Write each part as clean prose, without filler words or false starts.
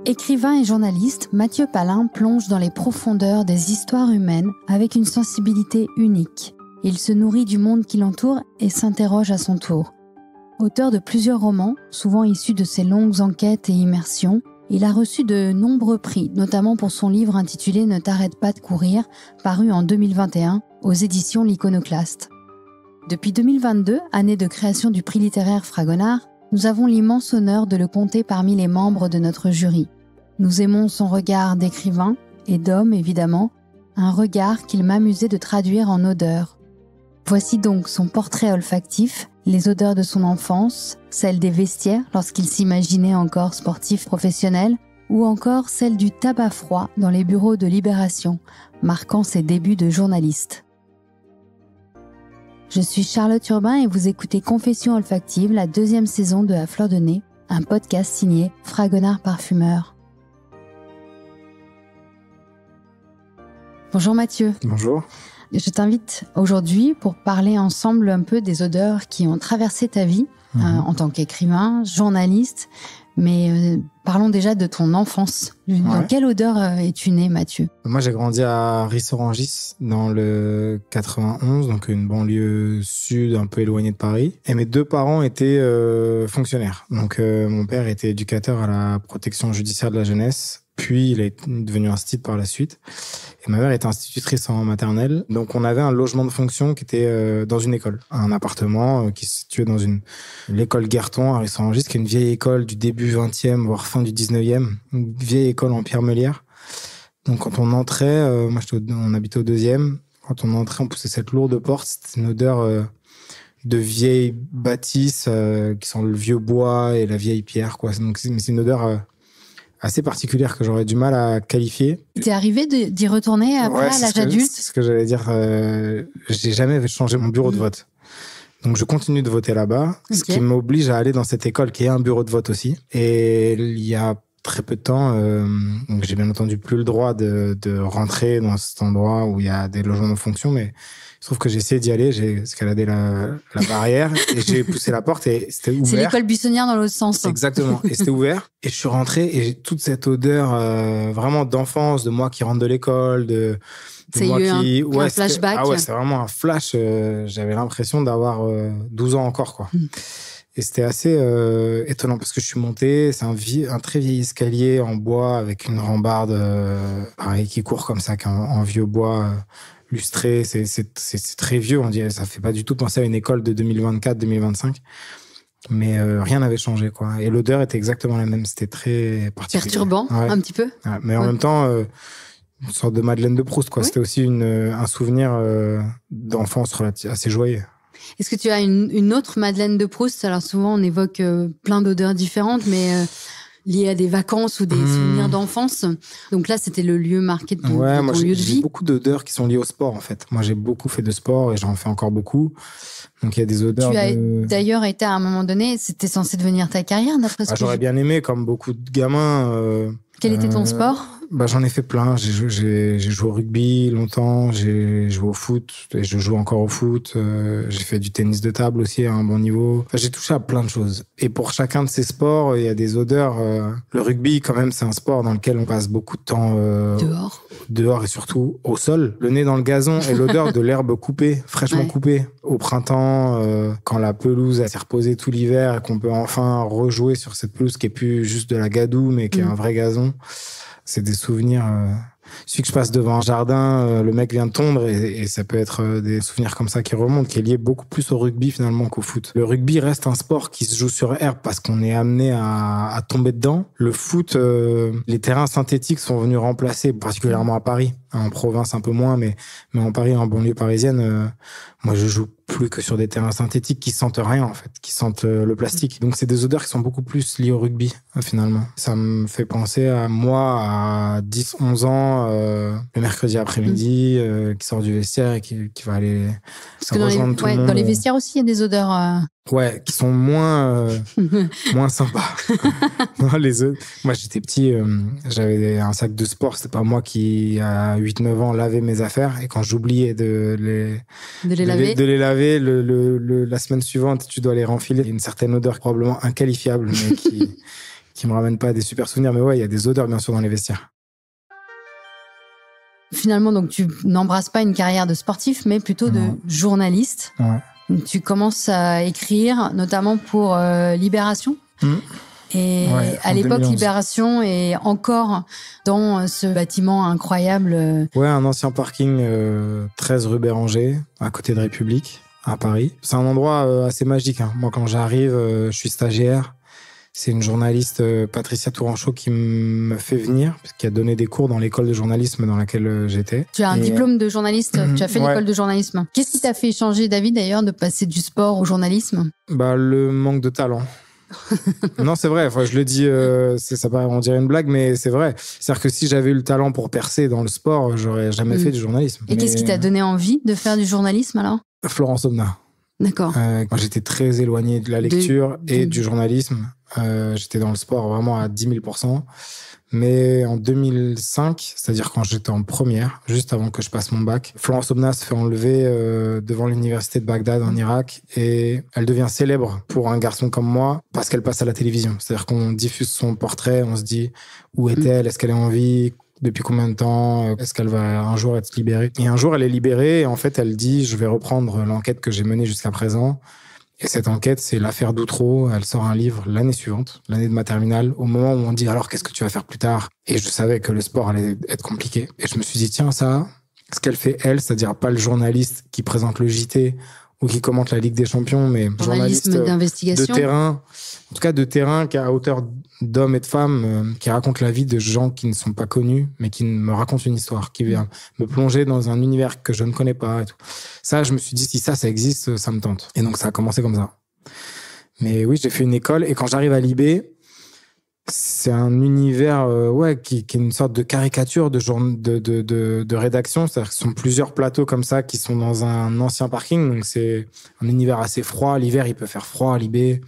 Écrivain et journaliste, Mathieu Palin plonge dans les profondeurs des histoires humaines avec une sensibilité unique. Il se nourrit du monde qui l'entoure et s'interroge à son tour. Auteur de plusieurs romans, souvent issus de ses longues enquêtes et immersions, il a reçu de nombreux prix, notamment pour son livre intitulé « Ne t'arrête pas de courir », paru en 2021 aux éditions L'Iconoclaste. Depuis 2022, année de création du prix littéraire Fragonard, nous avons l'immense honneur de le compter parmi les membres de notre jury. Nous aimons son regard d'écrivain et d'homme, évidemment, un regard qu'il m'amusait de traduire en odeurs. Voici donc son portrait olfactif, les odeurs de son enfance, celles des vestiaires lorsqu'il s'imaginait encore sportif professionnel, ou encore celle du tabac froid dans les bureaux de Libération, marquant ses débuts de journaliste. Je suis Charlotte Urbain et vous écoutez Confessions olfactives, la 2e saison de À fleur de nez, un podcast signé Fragonard Parfumeur. Bonjour Mathieu. Bonjour. Je t'invite aujourd'hui pour parler ensemble un peu des odeurs qui ont traversé ta vie en tant qu'écrivain, journaliste. Mais parlons déjà de ton enfance. Dans quelle odeur es-tu né, Mathieu ? Moi, j'ai grandi à Ris-Orangis, dans le 91, donc une banlieue sud un peu éloignée de Paris. Et mes 2 parents étaient fonctionnaires. Donc, mon père était éducateur à la protection judiciaire de la jeunesse. Puis, il est devenu institut par la suite. Et ma mère était institutrice en maternelle. Donc, on avait un logement de fonction qui était dans une école. Un appartement qui se situait dans l'école Guerton à Ris-Orangis, qui est une vieille école du début 20e, voire fin du 19e. Une vieille école en pierre meulière. Donc, quand on entrait, on habitait au 2e. Quand on entrait, on poussait cette lourde porte. C'était une odeur de vieille bâtisse qui sent le vieux bois et la vieille pierre, quoi. Donc, c'est une odeur assez particulière que j'aurais du mal à qualifier. T'es arrivé d'y retourner après à l'âge adulte ? C'est ce que j'allais dire. J'ai jamais changé mon bureau de vote. Donc, je continue de voter là-bas, ce qui m'oblige à aller dans cette école qui est un bureau de vote aussi. Et il y a très peu de temps, donc j'ai bien entendu plus le droit de rentrer dans cet endroit où il y a des logements de fonction, mais il se trouve que j'ai essayé d'y aller, j'ai escaladé la barrière et j'ai poussé la porte et c'était ouvert. C'est l'école buissonnière dans l'autre sens. Exactement. Et c'était ouvert. Et je suis rentré et j'ai toute cette odeur vraiment d'enfance, de moi qui rentre de l'école, c'est eu un flashback. Ah ouais, c'est vraiment un flash. J'avais l'impression d'avoir 12 ans encore, quoi. Et c'était assez étonnant parce que je suis monté, c'est un très vieil escalier en bois avec une rambarde pareil, qui court comme ça, en vieux bois lustré. C'est très vieux, on dirait. Ça fait pas du tout penser à une école de 2024-2025. Mais rien n'avait changé, quoi. Et l'odeur était exactement la même. C'était très particulier. Perturbant, un petit peu. Ouais, mais en même temps, une sorte de Madeleine de Proust, quoi. Oui. C'était aussi un souvenir d'enfance assez joyeux. Est-ce que tu as une autre Madeleine de Proust ? Alors souvent, on évoque plein d'odeurs différentes, mais liées à des vacances ou des souvenirs d'enfance. Donc là, c'était le lieu marqué de ton lieu de vie. J'ai beaucoup d'odeurs qui sont liées au sport, en fait. Moi, j'ai beaucoup fait de sport et j'en fais encore beaucoup. Donc, il y a des odeurs. Tu as d'ailleurs été à un moment donné, c'était censé devenir ta carrière, d'après ce que j'aurais bien aimé, comme beaucoup de gamins. Quel était ton sport ? J'en ai fait plein. J'ai joué au rugby longtemps, j'ai joué au foot et je joue encore au foot. J'ai fait du tennis de table aussi à un bon niveau. J'ai touché à plein de choses. Et pour chacun de ces sports, il y a des odeurs. Le rugby, quand même, c'est un sport dans lequel on passe beaucoup de temps dehors et surtout au sol. Le nez dans le gazon et l'odeur de l'herbe coupée, fraîchement coupée. Au printemps, quand la pelouse s'est reposée tout l'hiver et qu'on peut enfin rejouer sur cette pelouse qui est plus juste de la gadoue, mais qui est un vrai gazon. C'est des souvenirs. Celui que je passe devant un jardin, le mec vient de tondre et ça peut être des souvenirs comme ça qui remontent, qui est lié beaucoup plus au rugby finalement qu'au foot. Le rugby reste un sport qui se joue sur herbe parce qu'on est amené à tomber dedans. Le foot, les terrains synthétiques sont venus remplacer, particulièrement à Paris. En province un peu moins, mais en Paris, en banlieue parisienne, moi je joue plus que sur des terrains synthétiques qui sentent rien en fait, qui sentent le plastique. Donc c'est des odeurs qui sont beaucoup plus liées au rugby finalement. Ça me fait penser à moi à 10-11 ans, le mercredi après-midi, qui sort du vestiaire et qui va aller rejoindre tout le monde. Dans les vestiaires aussi, il y a des odeurs. Ouais, qui sont moins sympas. Non, moi, j'étais petit, j'avais un sac de sport. C'était pas moi qui, à 8-9 ans, lavais mes affaires. Et quand j'oubliais de les laver, la semaine suivante, tu dois les renfiler. Il y a une certaine odeur probablement inqualifiable, mais qui me ramènent pas à des super souvenirs. Mais ouais, il y a des odeurs, bien sûr, dans les vestiaires. Finalement, donc, tu n'embrasses pas une carrière de sportif, mais plutôt de journaliste. Ouais. Tu commences à écrire, notamment pour Libération. Et à l'époque, 2011. Libération est encore dans ce bâtiment incroyable. Ouais, un ancien parking 13 rue Béranger, à côté de République, à Paris. C'est un endroit assez magique. Hein. Moi, quand j'arrive, je suis stagiaire. C'est une journaliste, Patricia Touranchot, qui me fait venir, parce qui a donné des cours dans l'école de journalisme dans laquelle j'étais. Tu as un diplôme de journaliste, tu as fait l'école de journalisme. Qu'est-ce qui t'a fait changer, David, d'ailleurs, de passer du sport au journalisme ? Le manque de talent. Non, c'est vrai. Enfin, je le dis, ça paraît, on dirait une blague, mais c'est vrai. C'est-à-dire que si j'avais eu le talent pour percer dans le sport, j'aurais jamais fait du journalisme. Et qu'est-ce qui t'a donné envie de faire du journalisme, alors ? Florence Aubenas. D'accord. Moi, j'étais très éloigné de la lecture et du journalisme. J'étais dans le sport vraiment à 10 000%. Mais en 2005, c'est-à-dire quand j'étais en première, juste avant que je passe mon bac, Florence Aubenas se fait enlever devant l'université de Bagdad en Irak et elle devient célèbre pour un garçon comme moi parce qu'elle passe à la télévision. C'est-à-dire qu'on diffuse son portrait, on se dit où est-elle, est-ce qu'elle est en vie, depuis combien de temps, est-ce qu'elle va un jour être libérée. Et un jour, elle est libérée et en fait, elle dit « je vais reprendre l'enquête que j'ai menée jusqu'à présent ». Et cette enquête, c'est l'affaire Doutreau. Elle sort un livre l'année suivante, l'année de ma terminale, au moment où on dit alors qu'est-ce que tu vas faire plus tard. Et je savais que le sport allait être compliqué. Et je me suis dit tiens ça, ce qu'elle fait elle, c'est-à-dire pas le journaliste qui présente le JT ou qui commente la Ligue des Champions, mais journaliste de terrain, en tout cas de terrain qui est à hauteur d'hommes et de femmes, qui raconte la vie de gens qui ne sont pas connus, mais qui me racontent une histoire, qui vient me plonger dans un univers que je ne connais pas et tout. Ça, je me suis dit, si ça existe, ça me tente. Et donc, ça a commencé comme ça. Mais oui, j'ai fait une école et quand j'arrive à Libé, c'est un univers qui est une sorte de caricature de rédaction. C'est-à-dire que ce sont plusieurs plateaux comme ça qui sont dans un ancien parking. Donc, c'est un univers assez froid. L'hiver, il peut faire froid à Libé.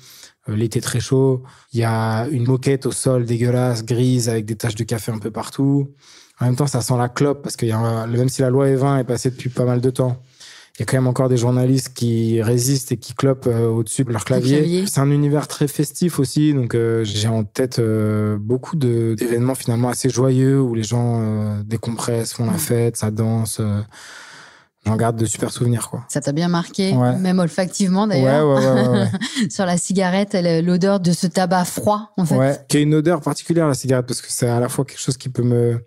L'été très chaud. Il y a une moquette au sol dégueulasse, grise, avec des taches de café un peu partout. En même temps, ça sent la clope parce que même si la loi E20 est passée depuis pas mal de temps, il y a quand même encore des journalistes qui résistent et qui clopent au-dessus de leur clavier. C'est un univers très festif aussi, donc j'ai en tête beaucoup d'événements finalement assez joyeux où les gens décompressent, font la fête, ça danse. J'en garde de super souvenirs, quoi. Ça t'a bien marqué, même olfactivement d'ailleurs. Ouais. Sur la cigarette, l'odeur de ce tabac froid, en fait. Ouais, qui a une odeur particulière, la cigarette, parce que c'est à la fois quelque chose qui peut me...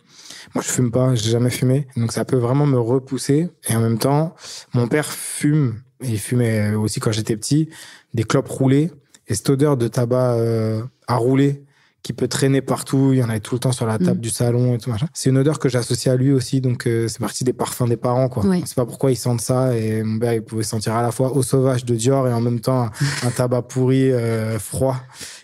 Moi, je fume pas, j'ai jamais fumé. Donc, ça peut vraiment me repousser. Et en même temps, mon père fume, et il fumait aussi quand j'étais petit, des clopes roulées. Et cette odeur de tabac à rouler, qui peut traîner partout, il y en avait tout le temps sur la table du salon et tout machin. C'est une odeur que j'associe à lui aussi, donc c'est parti des parfums des parents, quoi. Oui. On sait pas pourquoi ils sentent ça, et mon père, il pouvait sentir à la fois Eau Sauvage de Dior et en même temps un tabac pourri, froid.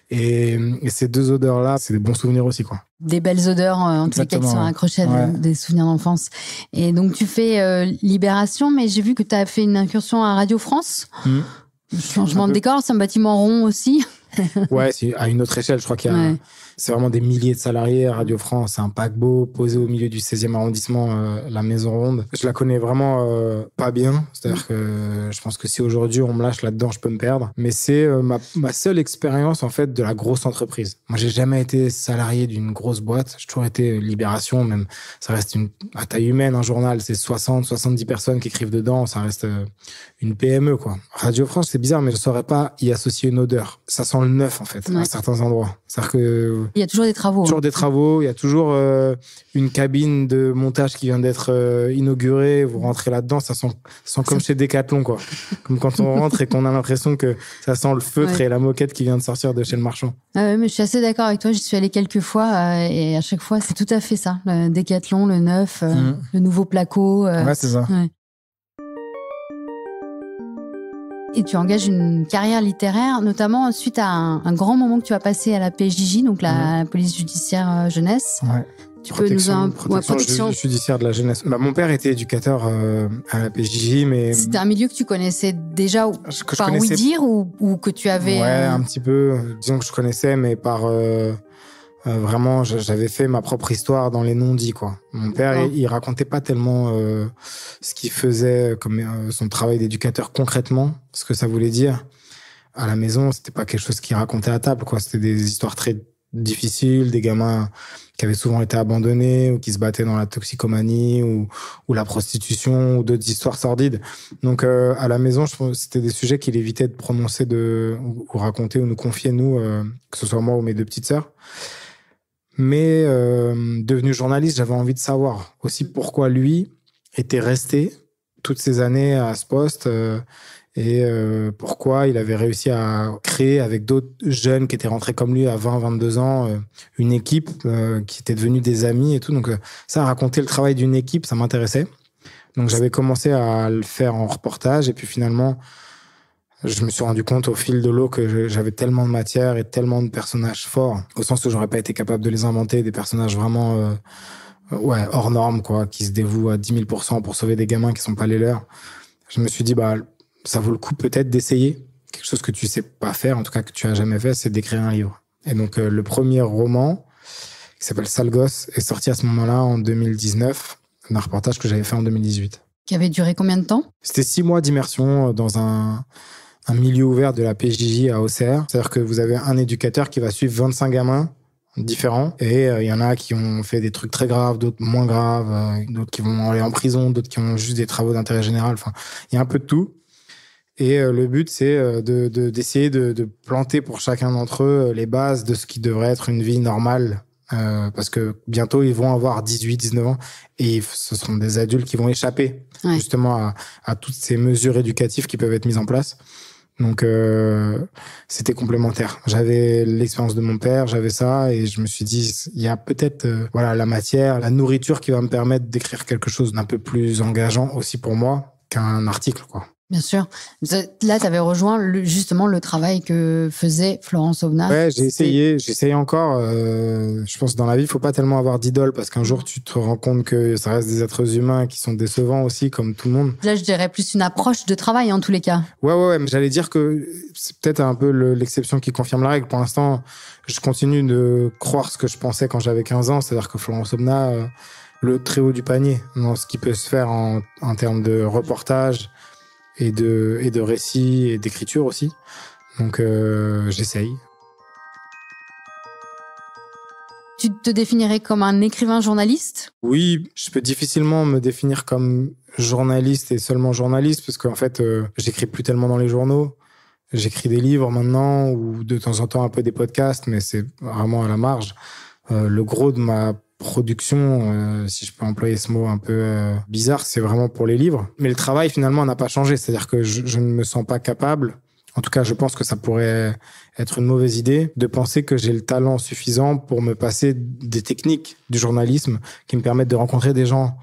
Et ces deux odeurs-là, c'est des bons souvenirs aussi, quoi. Des belles odeurs, en tous les cas, qui sont accrochées à des souvenirs d'enfance. Et donc, tu fais Libération, mais j'ai vu que tu as fait une incursion à Radio France. Changement de décor, c'est un bâtiment rond aussi. Ouais, c'est à une autre échelle. Je crois qu'il y a, c'est vraiment des milliers de salariés. Radio France, c'est un paquebot posé au milieu du 16e arrondissement, la Maison Ronde. Je la connais vraiment pas bien. C'est-à-dire que je pense que si aujourd'hui on me lâche là-dedans, je peux me perdre. Mais c'est ma seule expérience en fait de la grosse entreprise. Moi, j'ai jamais été salarié d'une grosse boîte. J'ai toujours été Libération, même ça reste à taille humaine, un journal, c'est 70 personnes qui écrivent dedans. Ça reste une PME, quoi. Radio France, c'est bizarre, mais je saurais pas y associer une odeur. Ça sent le neuf, en fait, à certains endroits. C'est-à-dire que... Il y a toujours des travaux. Toujours des travaux. Il y a toujours une cabine de montage qui vient d'être inaugurée. Vous rentrez là-dedans, ça sent comme chez Decathlon, quoi. Comme quand on rentre et qu'on a l'impression que ça sent le feutre et la moquette qui vient de sortir de chez le marchand. Ah ouais, mais je suis assez d'accord avec toi. J'y suis allée quelques fois et à chaque fois, c'est tout à fait ça. Le Decathlon, le neuf, le nouveau placo. Ouais, c'est ça. Ouais. Et tu engages une carrière littéraire, notamment suite à un grand moment que tu as passé à la PJJ, donc la police judiciaire jeunesse. Ouais. Tu peux nous protection judiciaire de la jeunesse. Mon père était éducateur à la PJJ, mais c'était un milieu que tu connaissais déjà par ouï-dire ou que tu avais. Ouais, un petit peu. Disons que je connaissais, mais par vraiment, j'avais fait ma propre histoire dans les non-dits, quoi. Mon père, il racontait pas tellement ce qu'il faisait comme son travail d'éducateur concrètement, ce que ça voulait dire. À la maison, c'était pas quelque chose qu'il racontait à table, quoi. C'était des histoires très difficiles, des gamins qui avaient souvent été abandonnés ou qui se battaient dans la toxicomanie ou la prostitution ou d'autres histoires sordides. Donc, à la maison, je pense que c'était des sujets qu'il évitait de prononcer ou raconter ou nous confier, nous, que ce soit moi ou mes 2 petites sœurs. Mais devenu journaliste, j'avais envie de savoir aussi pourquoi lui était resté toutes ces années à ce poste et pourquoi il avait réussi à créer avec d'autres jeunes qui étaient rentrés comme lui à 20, 22 ans une équipe qui était devenue des amis et tout. Donc ça, raconter le travail d'une équipe, ça m'intéressait. Donc j'avais commencé à le faire en reportage et puis finalement, je me suis rendu compte au fil de l'eau que j'avais tellement de matière et tellement de personnages forts, au sens où j'aurais pas été capable de les inventer, des personnages vraiment hors normes, quoi, qui se dévouent à 10 000% pour sauver des gamins qui sont pas les leurs. Je me suis dit, ça vaut le coup peut-être d'essayer quelque chose que tu sais pas faire, en tout cas que tu as jamais fait, c'est d'écrire un livre. Et donc le premier roman, qui s'appelle Sale Gosse, est sorti à ce moment-là en 2019, un reportage que j'avais fait en 2018. Qui avait duré combien de temps ? C'était 6 mois d'immersion dans un milieu ouvert de la PJJ à Auxerre. C'est-à-dire que vous avez un éducateur qui va suivre 25 gamins différents. Et il y en a qui ont fait des trucs très graves, d'autres moins graves, d'autres qui vont aller en prison, d'autres qui ont juste des travaux d'intérêt général. Enfin, il y a un peu de tout. Et le but, c'est d'essayer de planter pour chacun d'entre eux les bases de ce qui devrait être une vie normale. Parce que bientôt, ils vont avoir 18, 19 ans et ce seront des adultes qui vont échapper justement à toutes ces mesures éducatives qui peuvent être mises en place. Donc, c'était complémentaire. J'avais l'expérience de mon père, j'avais ça, et je me suis dit, il y a peut-être la matière, la nourriture qui va me permettre d'écrire quelque chose d'un peu plus engageant aussi pour moi qu'un article, quoi. Bien sûr. Là, tu avais rejoint justement le travail que faisait Florence Aubenas. Ouais, j'essaye encore. Je pense que dans la vie, il faut pas tellement avoir d'idole parce qu'un jour, tu te rends compte que ça reste des êtres humains qui sont décevants aussi, comme tout le monde. Là, je dirais plus une approche de travail en tous les cas. Ouais, mais j'allais dire que c'est peut-être un peu l'exception qui confirme la règle. Pour l'instant, je continue de croire ce que je pensais quand j'avais 15 ans, c'est-à-dire que Florence Aubenas, le très haut du panier dans ce qui peut se faire en termes de reportage et de récits et d'écriture aussi. Donc, j'essaye. Tu te définirais comme un écrivain journaliste ? Oui, je peux difficilement me définir comme journaliste et seulement journaliste parce qu'en fait, j'écris plus tellement dans les journaux. J'écris des livres maintenant ou de temps en temps un peu des podcasts, mais c'est vraiment à la marge. Le gros de ma production, si je peux employer ce mot un peu bizarre, c'est vraiment pour les livres. Mais le travail, finalement, n'a pas changé. C'est-à-dire que je ne me sens pas capable, en tout cas, je pense que ça pourrait être une mauvaise idée, de penser que j'ai le talent suffisant pour me passer des techniques du journalisme qui me permettent de rencontrer des gens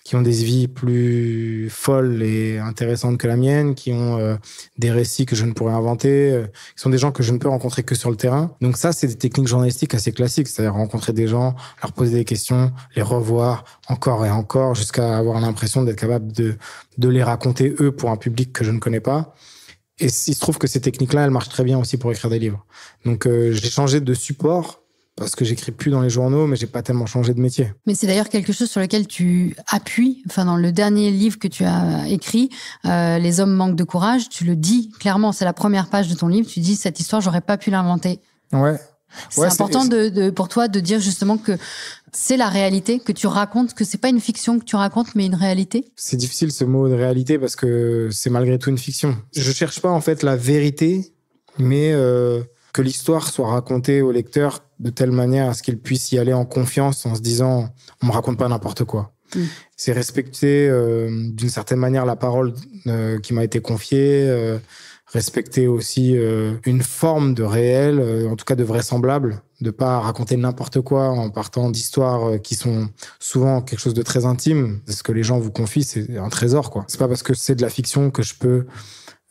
qui ont des vies plus folles et intéressantes que la mienne, qui ont des récits que je ne pourrais inventer, qui sont des gens que je ne peux rencontrer que sur le terrain. Donc ça, c'est des techniques journalistiques assez classiques, c'est-à-dire rencontrer des gens, leur poser des questions, les revoir encore et encore, jusqu'à avoir l'impression d'être capable de les raconter eux pour un public que je ne connais pas. Et il se trouve que ces techniques-là, elles marchent très bien aussi pour écrire des livres. Donc j'ai changé de support, parce que j'écris plus dans les journaux, mais j'ai pas tellement changé de métier. Mais c'est d'ailleurs quelque chose sur lequel tu appuies. Enfin, dans le dernier livre que tu as écrit, Les hommes manquent de courage, tu le dis clairement, c'est la première page de ton livre, tu dis cette histoire, j'aurais pas pu l'inventer. Ouais. C'est important pour toi de dire justement que c'est la réalité que tu racontes, que c'est pas une fiction que tu racontes, mais une réalité. C'est difficile ce mot de réalité parce que c'est malgré tout une fiction. Je cherche pas en fait la vérité, mais que l'histoire soit racontée au lecteur de telle manière à ce qu'il puisse y aller en confiance en se disant on me raconte pas n'importe quoi. C'est respecter d'une certaine manière la parole qui m'a été confiée, respecter aussi une forme de réel, en tout cas de vraisemblable, de pas raconter n'importe quoi en partant d'histoires qui sont souvent quelque chose de très intime. Ce que les gens vous confient, c'est un trésor, quoi. C'est pas parce que c'est de la fiction que je peux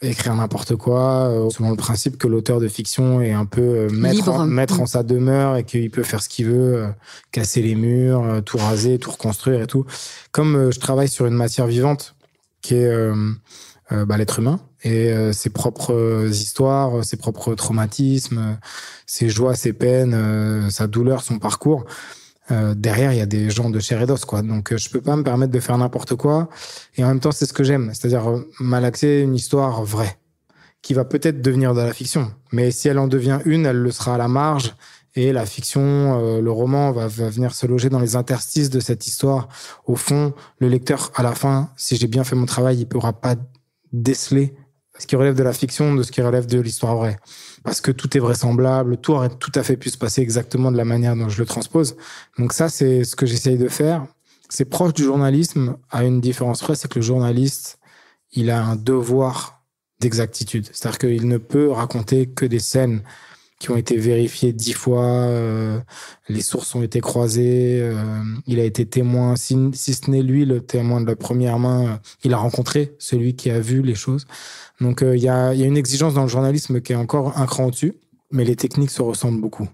écrire n'importe quoi, selon le principe que l'auteur de fiction est un peu maître en sa demeure et qu'il peut faire ce qu'il veut, casser les murs, tout raser, tout reconstruire et tout. Comme je travaille sur une matière vivante qui est l'être humain et ses propres histoires, ses propres traumatismes, ses joies, ses peines, sa douleur, son parcours. Derrière, il y a des gens de chair et d'os, quoi. Donc, je peux pas me permettre de faire n'importe quoi. Et en même temps, c'est ce que j'aime. C'est-à-dire, malaxer une histoire vraie, qui va peut-être devenir de la fiction. Mais si elle en devient une, elle le sera à la marge Et la fiction, le roman va venir se loger dans les interstices de cette histoire. Au fond, le lecteur, à la fin, si j'ai bien fait mon travail, il ne pourra pas déceler ce qui relève de la fiction de ce qui relève de l'histoire vraie. Parce que tout est vraisemblable, tout aurait tout à fait pu se passer exactement de la manière dont je le transpose. Donc ça, c'est ce que j'essaye de faire. C'est proche du journalisme, à une différence près, c'est que le journaliste, il a un devoir d'exactitude. C'est-à-dire qu'il ne peut raconter que des scènes qui ont été vérifiées 10 fois, les sources ont été croisées, il a été témoin, si ce n'est lui le témoin de la première main, il a rencontré celui qui a vu les choses. Donc il y a une exigence dans le journalisme qui est encore un cran au-dessus, mais les techniques se ressemblent beaucoup.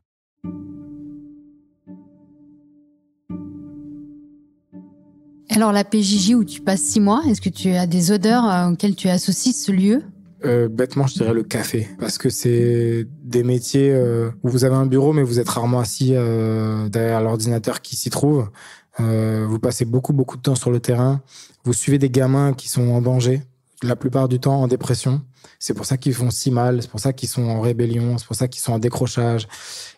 Alors la PJJ où tu passes 6 mois, est-ce que tu as des odeurs auxquelles tu associes ce lieu ? Bêtement, je dirais le café, parce que c'est des métiers où vous avez un bureau, mais vous êtes rarement assis derrière l'ordinateur qui s'y trouve. Vous passez beaucoup de temps sur le terrain. Vous suivez des gamins qui sont en danger, la plupart du temps en dépression. C'est pour ça qu'ils font si mal, c'est pour ça qu'ils sont en rébellion, c'est pour ça qu'ils sont en décrochage.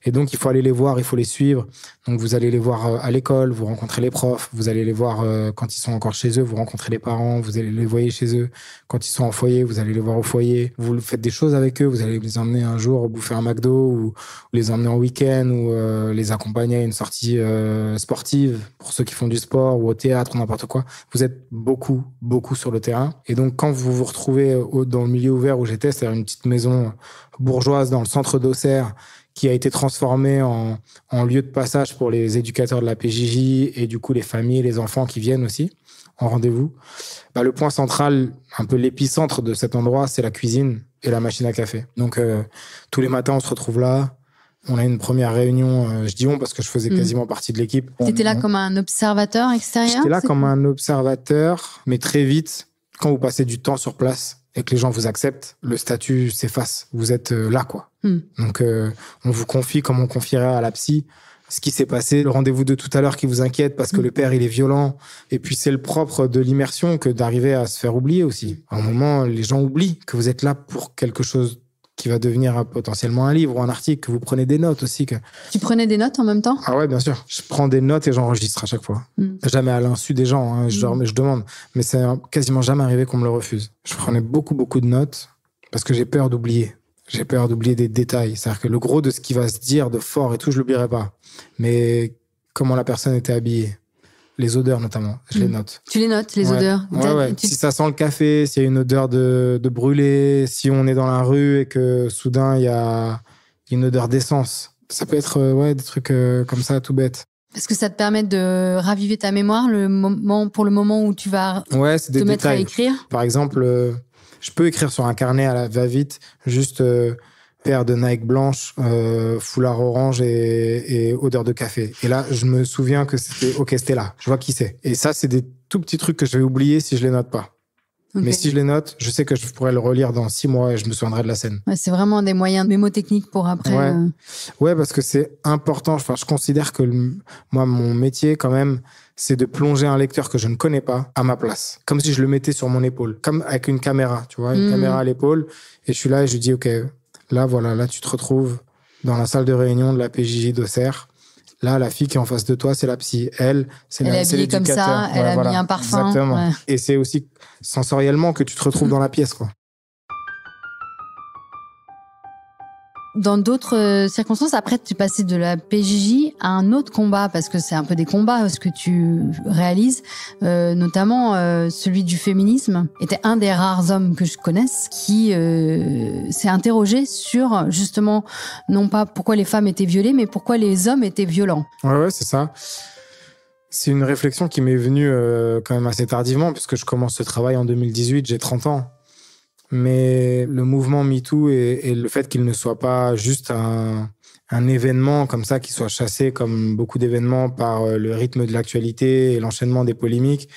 Et donc, il faut aller les voir, il faut les suivre. Donc, vous allez les voir à l'école, vous rencontrez les profs, vous allez les voir quand ils sont encore chez eux, vous rencontrez les parents, vous allez les voir chez eux. Quand ils sont en foyer, vous allez les voir au foyer. Vous faites des choses avec eux, vous allez les emmener un jour bouffer un McDo ou les emmener en week-end ou les accompagner à une sortie sportive pour ceux qui font du sport ou au théâtre ou n'importe quoi. Vous êtes beaucoup sur le terrain. Et donc, quand vous vous retrouvez dans le milieu ouvert où j'étais, c'est-à-dire une petite maison bourgeoise dans le centre d'Auxerre, qui a été transformé en lieu de passage pour les éducateurs de la PJJ et du coup les familles et les enfants qui viennent aussi en rendez-vous. Le point central, un peu l'épicentre de cet endroit, c'est la cuisine et la machine à café. Donc tous les matins, on se retrouve là. On a une première réunion, je dis on parce que je faisais quasiment partie de l'équipe. T'étais là comme un observateur extérieur ? J'étais là comme un observateur, mais très vite, quand vous passez du temps sur place, et que les gens vous acceptent, le statut s'efface. Vous êtes là, quoi. Donc, on vous confie comme on confierait à la psy ce qui s'est passé, le rendez-vous de tout à l'heure qui vous inquiète parce que le père, il est violent. Et puis, c'est le propre de l'immersion que d'arriver à se faire oublier aussi. À un moment, les gens oublient que vous êtes là pour quelque chose qui va devenir potentiellement un livre ou un article, que vous prenez des notes aussi. Tu prenais des notes en même temps ? Ah ouais, bien sûr. Je prends des notes et j'enregistre à chaque fois. Jamais à l'insu des gens, hein. Je demande. Mais c'est quasiment jamais arrivé qu'on me le refuse. Je prenais beaucoup de notes parce que j'ai peur d'oublier. J'ai peur d'oublier des détails. C'est-à-dire que le gros de ce qui va se dire de fort et tout, je l'oublierai pas. Mais comment la personne était habillée, les odeurs notamment, je les note. Tu les notes, les odeurs ? Ouais. Si ça sent le café, s'il y a une odeur de brûlé, si on est dans la rue et que soudain il y a une odeur d'essence. Ça peut être des trucs comme ça, tout bête. Parce que ça te permet de raviver ta mémoire pour le moment où tu vas te mettre à écrire ? Par exemple, je peux écrire sur un carnet à la va-vite, juste paire de Nike blanche, foulard orange et odeur de café. Et là, je me souviens que c'était là. Je vois qui c'est. Et ça, c'est des tout petits trucs que je vais oublier si je les note pas. Okay. Mais si je les note, je sais que je pourrais le relire dans 6 mois et je me souviendrai de la scène. Ouais, c'est vraiment des moyens mémotechniques pour après. Ouais, parce que c'est important. Enfin, je considère que moi, mon métier, quand même, c'est de plonger un lecteur que je ne connais pas à ma place. Comme si je le mettais sur mon épaule. Comme avec une caméra, tu vois, une caméra à l'épaule. Et je suis là et je dis, OK, là, tu te retrouves dans la salle de réunion de la PJJ d'Auxerre. Là, la fille qui est en face de toi, c'est la psy. Elle est habillée comme ça, elle a mis un parfum. Exactement. Ouais. Et c'est aussi sensoriellement que tu te retrouves dans la pièce, quoi. Dans d'autres circonstances, après, tu passais de la PJJ à un autre combat, parce que c'est un peu des combats, ce que tu réalises, notamment celui du féminisme, était un des rares hommes que je connaisse qui s'est interrogé sur, justement, non pas pourquoi les femmes étaient violées, mais pourquoi les hommes étaient violents. Ouais, c'est ça. C'est une réflexion qui m'est venue quand même assez tardivement, puisque je commence ce travail en 2018, j'ai 30 ans. Mais le mouvement MeToo et le fait qu'il ne soit pas juste un événement comme ça, qui soit chassé comme beaucoup d'événements par le rythme de l'actualité et l'enchaînement des polémiques,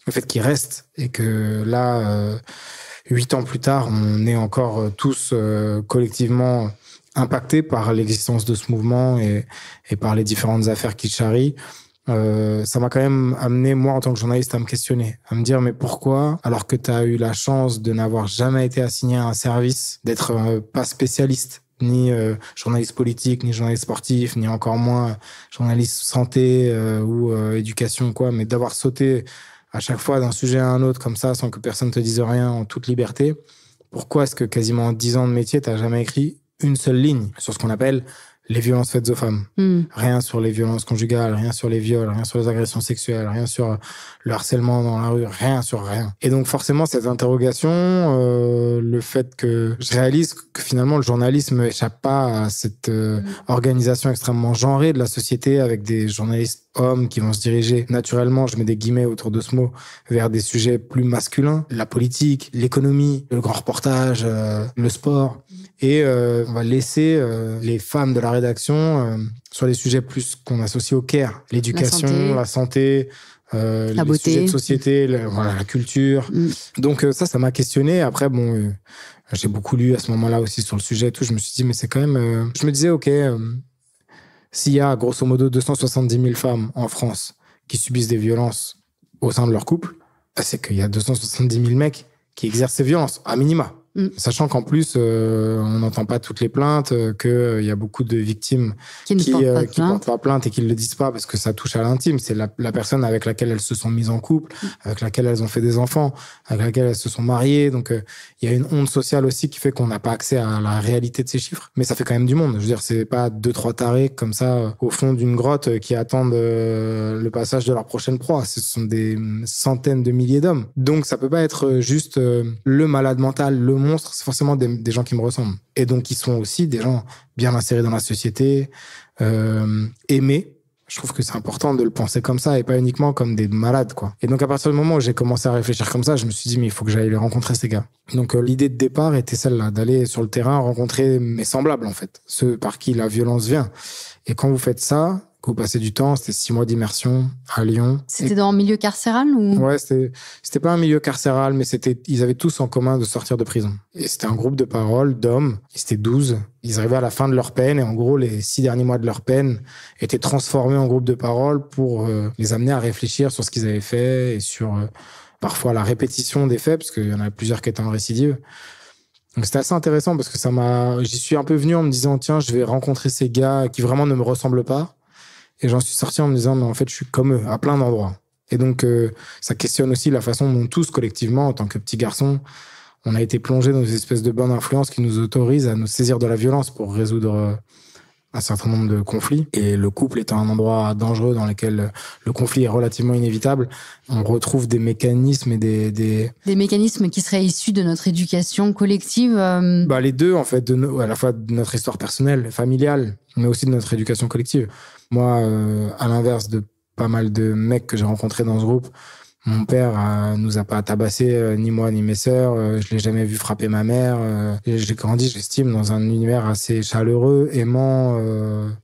le fait qu'il reste et que là, 8 ans plus tard, on est encore tous collectivement impactés par l'existence de ce mouvement et par les différentes affaires qu'il charrie. Ça m'a quand même amené, moi, en tant que journaliste, à me questionner, à me dire, mais pourquoi, alors que tu as eu la chance de n'avoir jamais été assigné à un service, d'être pas spécialiste ni journaliste politique, ni journaliste sportif, ni encore moins journaliste santé ou éducation, quoi, mais d'avoir sauté à chaque fois d'un sujet à un autre comme ça, sans que personne te dise rien, en toute liberté. Pourquoi est-ce que quasiment en 10 ans de métier, t'as jamais écrit une seule ligne sur ce qu'on appelle les violences faites aux femmes? Rien sur les violences conjugales, rien sur les viols, rien sur les agressions sexuelles, rien sur le harcèlement dans la rue, rien sur rien. Et donc forcément, cette interrogation, le fait que je réalise que finalement le journalisme échappe pas à cette organisation extrêmement genrée de la société, avec des journalistes hommes qui vont se diriger naturellement, je mets des guillemets autour de ce mot, vers des sujets plus masculins, la politique, l'économie, le grand reportage, le sport. Et on va laisser les femmes de la rédaction sur les sujets plus qu'on associe au care, l'éducation, la santé, la les beauté, sujets de société, la culture. Donc ça m'a questionné. Après, bon, j'ai beaucoup lu à ce moment-là aussi sur le sujet et tout. Je me suis dit, mais c'est quand même... je me disais, ok, s'il y a grosso modo 270 000 femmes en France qui subissent des violences au sein de leur couple, c'est qu'il y a 270 000 mecs qui exercent ces violences, à minima. Sachant qu'en plus, on n'entend pas toutes les plaintes, qu'il y a beaucoup de victimes qui portent pas plainte et qui ne le disent pas parce que ça touche à l'intime. C'est la personne avec laquelle elles se sont mises en couple, avec laquelle elles ont fait des enfants, avec laquelle elles se sont mariées. Donc, il y a une onde sociale aussi qui fait qu'on n'a pas accès à la réalité de ces chiffres. Mais ça fait quand même du monde. Je veux dire, c'est pas 2-3 tarés comme ça au fond d'une grotte qui attendent le passage de leur prochaine proie. Ce sont des centaines de milliers d'hommes. Donc, ça peut pas être juste le malade mental, le monstre, c'est forcément des gens qui me ressemblent. Et donc, ils sont aussi des gens bien insérés dans la société, aimés. Je trouve que c'est important de le penser comme ça et pas uniquement comme des malades, quoi. Et donc, à partir du moment où j'ai commencé à réfléchir comme ça, je me suis dit, mais il faut que j'aille les rencontrer, ces gars. Donc, l'idée de départ était celle-là, d'aller sur le terrain rencontrer mes semblables, en fait, ceux par qui la violence vient. Et quand vous faites ça, que vous passez du temps, c'était 6 mois d'immersion à Lyon. C'était dans un milieu carcéral ou? Ouais, c'était pas un milieu carcéral, mais ils avaient tous en commun de sortir de prison. Et c'était un groupe de parole d'hommes. Ils étaient 12. Ils arrivaient à la fin de leur peine et en gros, les 6 derniers mois de leur peine étaient transformés en groupe de parole pour les amener à réfléchir sur ce qu'ils avaient fait et sur parfois la répétition des faits, parce qu'il y en a plusieurs qui étaient en récidive. Donc c'était assez intéressant parce que j'y suis un peu venu en me disant, tiens, je vais rencontrer ces gars qui vraiment ne me ressemblent pas. Et j'en suis sorti en me disant, mais en fait, je suis comme eux, à plein d'endroits. Et donc, ça questionne aussi la façon dont tous, collectivement, en tant que petits garçons, on a été plongés dans une espèce de bain d'influence qui nous autorise à nous saisir de la violence pour résoudre un certain nombre de conflits. Et le couple étant un endroit dangereux dans lequel le conflit est relativement inévitable, on retrouve des mécanismes et des mécanismes qui seraient issus de notre éducation collective. Les deux, en fait, à la fois de notre histoire personnelle, familiale, mais aussi de notre éducation collective. Moi, à l'inverse de pas mal de mecs que j'ai rencontrés dans ce groupe, mon père nous a pas tabassé, ni moi ni mes sœurs. Je l'ai jamais vu frapper ma mère. J'ai grandi, j'estime, dans un univers assez chaleureux, aimant,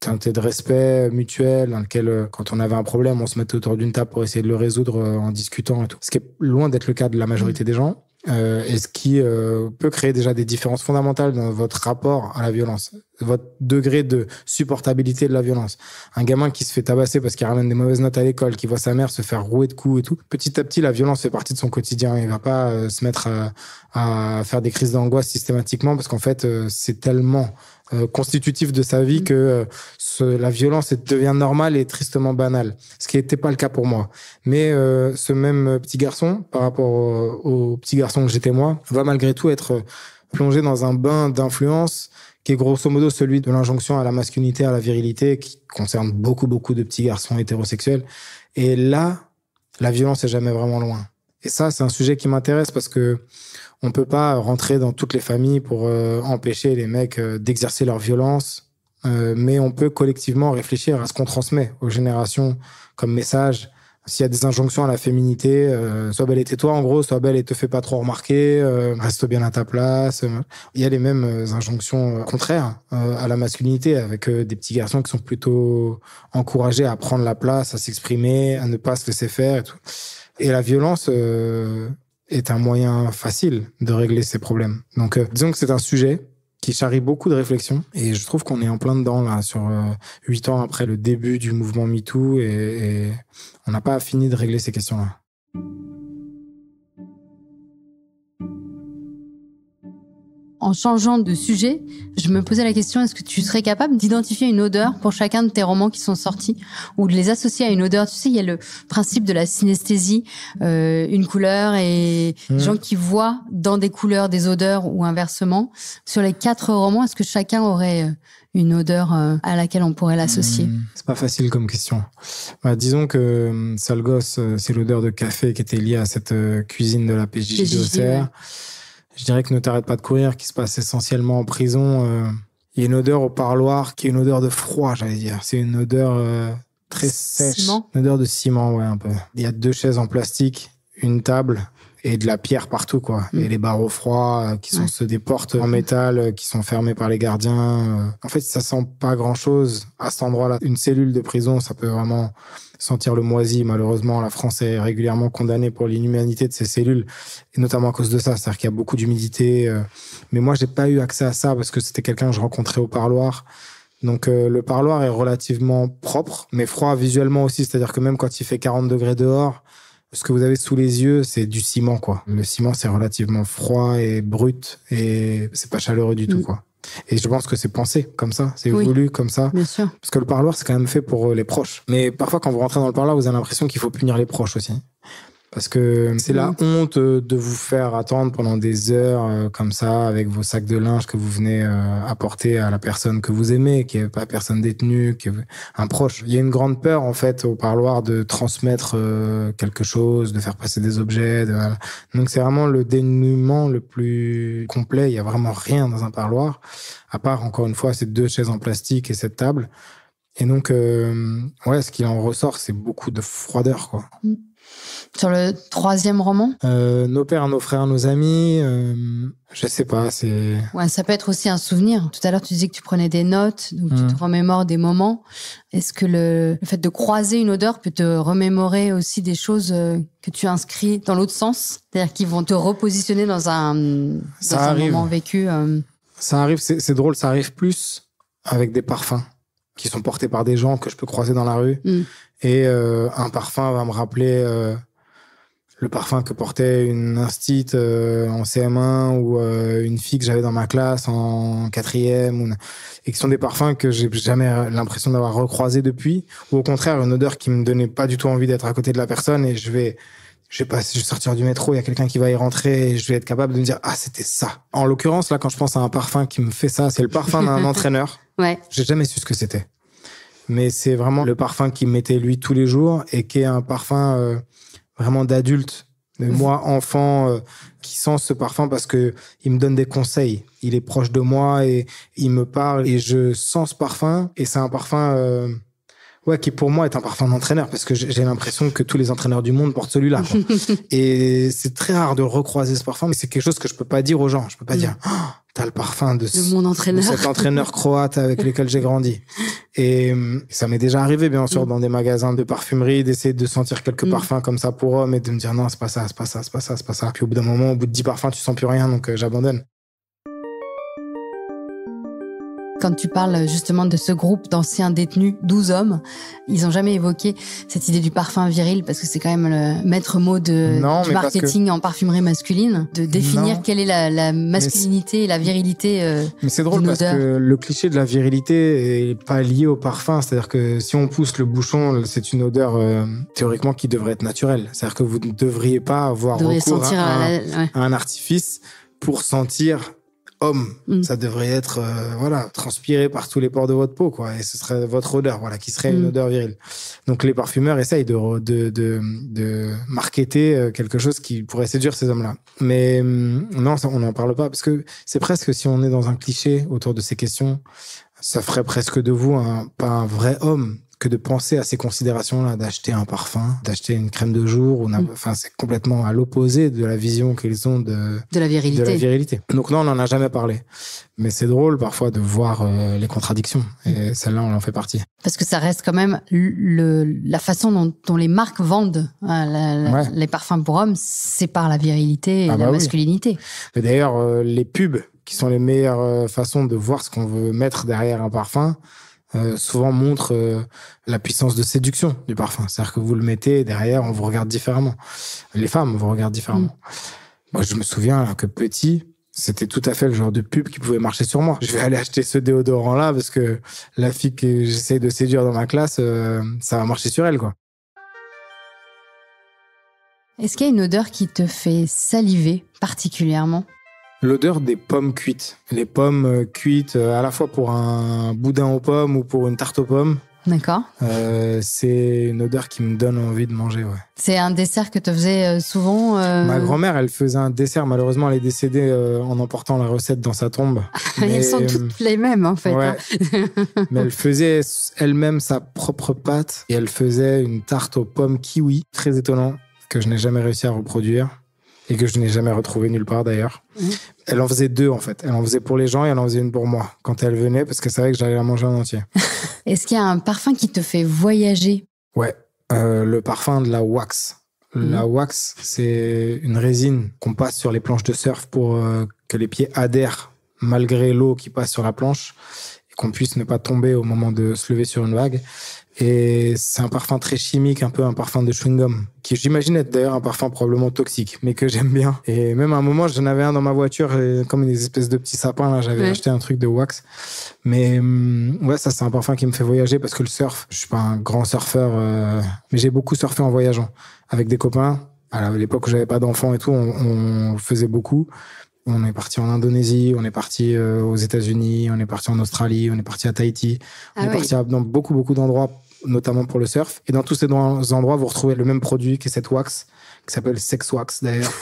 teinté de respect mutuel, dans lequel, quand on avait un problème, on se mettait autour d'une table pour essayer de le résoudre en discutant et tout. Ce qui est loin d'être le cas de la majorité des gens. Et ce qui peut créer déjà des différences fondamentales dans votre rapport à la violence, votre degré de supportabilité de la violence. Un gamin qui se fait tabasser parce qu'il ramène des mauvaises notes à l'école, qui voit sa mère se faire rouer de coups et tout, petit à petit, la violence fait partie de son quotidien. Il va pas se mettre à faire des crises d'angoisse systématiquement parce qu'en fait, c'est tellement constitutif de sa vie que la violence devient normale et tristement banale. Ce qui n'était pas le cas pour moi. Mais ce même petit garçon, par rapport au petit garçon que j'étais moi, va malgré tout être plongé dans un bain d'influence qui est grosso modo celui de l'injonction à la masculinité, à la virilité, qui concerne beaucoup de petits garçons hétérosexuels. Et là, la violence est jamais vraiment loin. Et ça, c'est un sujet qui m'intéresse parce que on peut pas rentrer dans toutes les familles pour empêcher les mecs d'exercer leur violence, mais on peut collectivement réfléchir à ce qu'on transmet aux générations comme message. S'il y a des injonctions à la féminité, sois belle et tais-toi, en gros, sois belle et te fais pas trop remarquer, reste bien à ta place. Il y a les mêmes injonctions contraires à la masculinité, avec des petits garçons qui sont plutôt encouragés à prendre la place, à s'exprimer, à ne pas se laisser faire et tout. Et la violence est un moyen facile de régler ces problèmes. Donc, disons que c'est un sujet qui charrie beaucoup de réflexions. Et je trouve qu'on est en plein dedans, là, sur 8 ans après le début du mouvement MeToo, et on n'a pas fini de régler ces questions-là. en changeant de sujet, je me posais la question, est-ce que tu serais capable d'identifier une odeur pour chacun de tes romans qui sont sortis ou de les associer à une odeur? Tu sais, il y a le principe de la synesthésie, une couleur et des gens qui voient dans des couleurs des odeurs ou inversement. Sur les 4 romans, est-ce que chacun aurait une odeur à laquelle on pourrait l'associer? C'est pas facile comme question. Disons que Sale Gosse, c'est l'odeur de café qui était liée à cette cuisine de la PJJ d'Auxerre. Ouais. Je dirais que Ne t'arrête pas de courir, qui se passe essentiellement en prison, il y a une odeur au parloir qui est une odeur de froid, j'allais dire. C'est une odeur très sèche. Ciment. Une odeur de ciment, ouais, un peu. Il y a 2 chaises en plastique, une table et de la pierre partout, quoi. Et les barreaux froids qui sont ceux des portes en métal qui sont fermées par les gardiens. En fait, ça sent pas grand-chose à cet endroit-là. Une cellule de prison, ça peut vraiment sentir le moisi. Malheureusement, la France est régulièrement condamnée pour l'inhumanité de ces cellules, et notamment à cause de ça. C'est-à-dire qu'il y a beaucoup d'humidité. Mais moi, j'ai pas eu accès à ça parce que c'était quelqu'un que je rencontrais au parloir. Donc, le parloir est relativement propre, mais froid visuellement aussi. C'est-à-dire que même quand il fait 40 degrés dehors, ce que vous avez sous les yeux, c'est du ciment, quoi. Le ciment, c'est relativement froid et brut et c'est pas chaleureux du tout, quoi. Et je pense que c'est pensé comme ça, c'est voulu comme ça. Bien sûr. Parce que le parloir, c'est quand même fait pour les proches. Mais parfois, quand vous rentrez dans le parloir, vous avez l'impression qu'il faut punir les proches aussi. Parce que c'est la honte de vous faire attendre pendant des heures comme ça, avec vos sacs de linge que vous venez apporter à la personne que vous aimez, qui est pas personne détenue, qui est un proche. Il y a une grande peur, en fait, au parloir de transmettre quelque chose, de faire passer des objets. Donc, c'est vraiment le dénuement le plus complet. Il y a vraiment rien dans un parloir, à part, encore une fois, ces 2 chaises en plastique et cette table. Et donc, ce qui en ressort, c'est beaucoup de froideur, quoi. Sur le 3e roman? Nos pères, nos frères, nos amis, je sais pas, c'est... Ouais, ça peut être aussi un souvenir. Tout à l'heure, tu disais que tu prenais des notes, donc tu te remémores des moments. Est-ce que le fait de croiser une odeur peut te remémorer aussi des choses que tu inscris dans l'autre sens? C'est-à-dire qu'ils vont te repositionner dans un moment vécu Ça arrive, c'est drôle, ça arrive plus avec des parfums qui sont portés par des gens que je peux croiser dans la rue. Et un parfum va me rappeler le parfum que portait une instite en CM1 ou une fille que j'avais dans ma classe en 4e, et qui sont des parfums que j'ai jamais l'impression d'avoir recroisé depuis, ou au contraire une odeur qui me donnait pas du tout envie d'être à côté de la personne, et je vais sortir du métro, il y a quelqu'un qui va y rentrer et je vais être capable de me dire, c'était ça. En l'occurrence, là, quand je pense à un parfum qui me fait ça, c'est le parfum d'un entraîneur. Ouais. J'ai jamais su ce que c'était. Mais c'est vraiment le parfum qu'il mettait lui tous les jours et qui est un parfum vraiment d'adulte. Mais moi, enfant, qui sens ce parfum parce que il me donne des conseils. Il est proche de moi et il me parle et je sens ce parfum. Et c'est un parfum qui pour moi est un parfum d'entraîneur parce que j'ai l'impression que tous les entraîneurs du monde portent celui-là, quoi. Et c'est très rare de recroiser ce parfum, mais c'est quelque chose que je peux pas dire aux gens. Je peux pas dire, t'as le parfum de mon entraîneur, de cet entraîneur croate avec lequel j'ai grandi. Et ça m'est déjà arrivé, bien sûr, dans des magasins de parfumerie, d'essayer de sentir quelques parfums comme ça pour hommes et de me dire non, c'est pas ça, c'est pas ça, c'est pas ça, c'est pas ça. Puis au bout d'un moment, au bout de 10 parfums, tu sens plus rien, donc j'abandonne. Quand tu parles justement de ce groupe d'anciens détenus, 12 hommes, ils n'ont jamais évoqué cette idée du parfum viril, parce que c'est quand même le maître mot du marketing en parfumerie masculine, de définir quelle est la masculinité et la virilité. Mais c'est drôle parce que le cliché de la virilité est pas lié au parfum. C'est-à-dire que si on pousse le bouchon, c'est une odeur théoriquement qui devrait être naturelle. C'est-à-dire que vous ne devriez pas avoir recours à un artifice pour sentir homme. Ça devrait être transpiré par tous les pores de votre peau, quoi, et ce serait votre odeur, qui serait une odeur virile. Donc les parfumeurs essayent de marketer quelque chose qui pourrait séduire ces hommes-là. Mais non, ça, on n'en parle pas parce que c'est presque, si on est dans un cliché autour de ces questions, ça ferait presque de vous pas un vrai homme que de penser à ces considérations-là, d'acheter un parfum, d'acheter une crème de jour. C'est complètement à l'opposé de la vision qu'ils ont de la virilité. Donc non, on n'en a jamais parlé. Mais c'est drôle parfois de voir les contradictions. Et celle-là, on en fait partie. Parce que ça reste quand même la façon dont les marques vendent les parfums pour hommes, c'est par la virilité et la masculinité. Et d'ailleurs, les pubs, qui sont les meilleures façons de voir ce qu'on veut mettre derrière un parfum, souvent montre la puissance de séduction du parfum. C'est-à-dire que vous le mettez et derrière, on vous regarde différemment. Les femmes vous regardent différemment. Moi, je me souviens que petit, C'était tout à fait le genre de pub qui pouvait marcher sur moi. Je vais aller acheter ce déodorant-là parce que la fille que j'essaie de séduire dans ma classe, ça va marcher sur elle, quoi. Est-ce qu'il y a une odeur qui te fait saliver particulièrement ? L'odeur des pommes cuites. Les pommes cuites à la fois pour un boudin aux pommes ou pour une tarte aux pommes. D'accord. C'est une odeur qui me donne envie de manger, ouais. C'est un dessert que tu faisais souvent Ma grand-mère, elle faisait un dessert. Malheureusement, elle est décédée en emportant la recette dans sa tombe. Elles sont toutes les mêmes, en fait. Ouais. Hein. Mais elle faisait elle-même sa propre pâte et elle faisait une tarte aux pommes kiwi. Très étonnant, que je n'ai jamais réussi à reproduire et que je n'ai jamais retrouvé nulle part d'ailleurs. Elle en faisait 2 en fait. Elle en faisait pour les gens et elle en faisait une pour moi quand elle venait parce qu'elle savait que j'allais la manger en entier. Est-ce qu'il y a un parfum qui te fait voyager ? Ouais, le parfum de la wax. La wax, c'est une résine qu'on passe sur les planches de surf pour que les pieds adhèrent malgré l'eau qui passe sur la planche et qu'on puisse ne pas tomber au moment de se lever sur une vague. Et c'est un parfum très chimique, un peu un parfum de chewing-gum, qui j'imagine être d'ailleurs un parfum probablement toxique, mais que j'aime bien. Et même à un moment, j'en avais un dans ma voiture, comme des espèces de petits sapins, là, j'avais acheté un truc de wax. Mais ouais, ça c'est un parfum qui me fait voyager parce que le surf, je suis pas un grand surfeur, mais j'ai beaucoup surfé en voyageant avec des copains. À l'époque où j'avais pas d'enfants et tout, on faisait beaucoup. On est parti en Indonésie, on est parti aux États-Unis, on est parti en Australie, on est parti à Tahiti. On est parti dans beaucoup d'endroits, notamment pour le surf. Et dans tous ces endroits, vous retrouvez le même produit qui est cette wax, qui s'appelle Sex Wax d'ailleurs,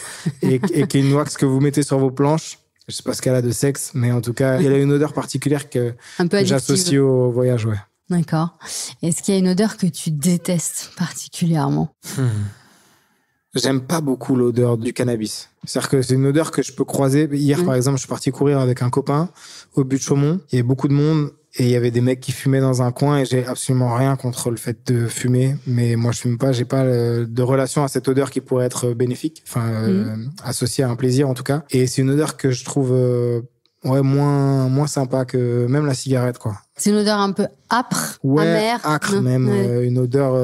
et qui est une wax que vous mettez sur vos planches. Je sais pas ce qu'elle a de sexe, mais en tout cas, elle a une odeur particulière que j'associe au voyage, ouais. D'accord. Est-ce qu'il y a une odeur que tu détestes particulièrement ? J'aime pas beaucoup l'odeur du cannabis. C'est-à-dire que c'est une odeur que je peux croiser. Hier, par exemple, je suis parti courir avec un copain au but de Chaumont. Il y avait beaucoup de monde et il y avait des mecs qui fumaient dans un coin et j'ai absolument rien contre le fait de fumer. Mais moi, je fume pas. J'ai pas de relation à cette odeur qui pourrait être bénéfique. Enfin, associée à un plaisir, en tout cas. Et c'est une odeur que je trouve, moins sympa que même la cigarette, quoi. C'est une odeur un peu âpre, amère. Acre même, une odeur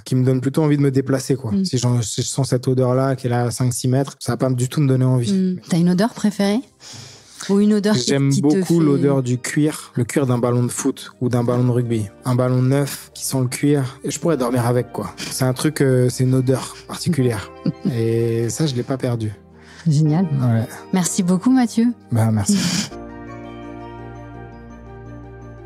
qui me donne plutôt envie de me déplacer, quoi. Si je sens cette odeur-là, qui est là à 5-6 mètres, ça va pas du tout me donner envie. T'as une odeur préférée ? Ou une odeur J'aime beaucoup l'odeur du cuir, le cuir d'un ballon de foot ou d'un ballon de rugby. Un ballon neuf qui sent le cuir, et je pourrais dormir avec, quoi. C'est un truc, c'est une odeur particulière. Et ça, je l'ai pas perdu. Génial. Ouais. Merci beaucoup, Mathieu. Merci.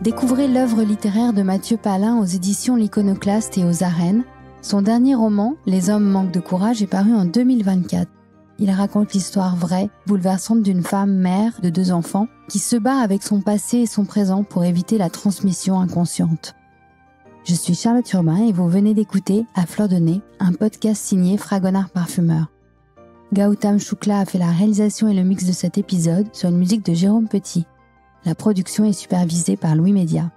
Découvrez l'œuvre littéraire de Mathieu Palin aux éditions L'Iconoclaste et aux Arènes. Son dernier roman, Les hommes manquent de courage, est paru en 2024. Il raconte l'histoire vraie, bouleversante d'une femme mère de 2 enfants qui se bat avec son passé et son présent pour éviter la transmission inconsciente. Je suis Charlotte Urbain et vous venez d'écouter À fleur de nez, un podcast signé Fragonard Parfumeur. Gautam Shukla a fait la réalisation et le mix de cet épisode sur une musique de Jérôme Petit. La production est supervisée par Louis Média.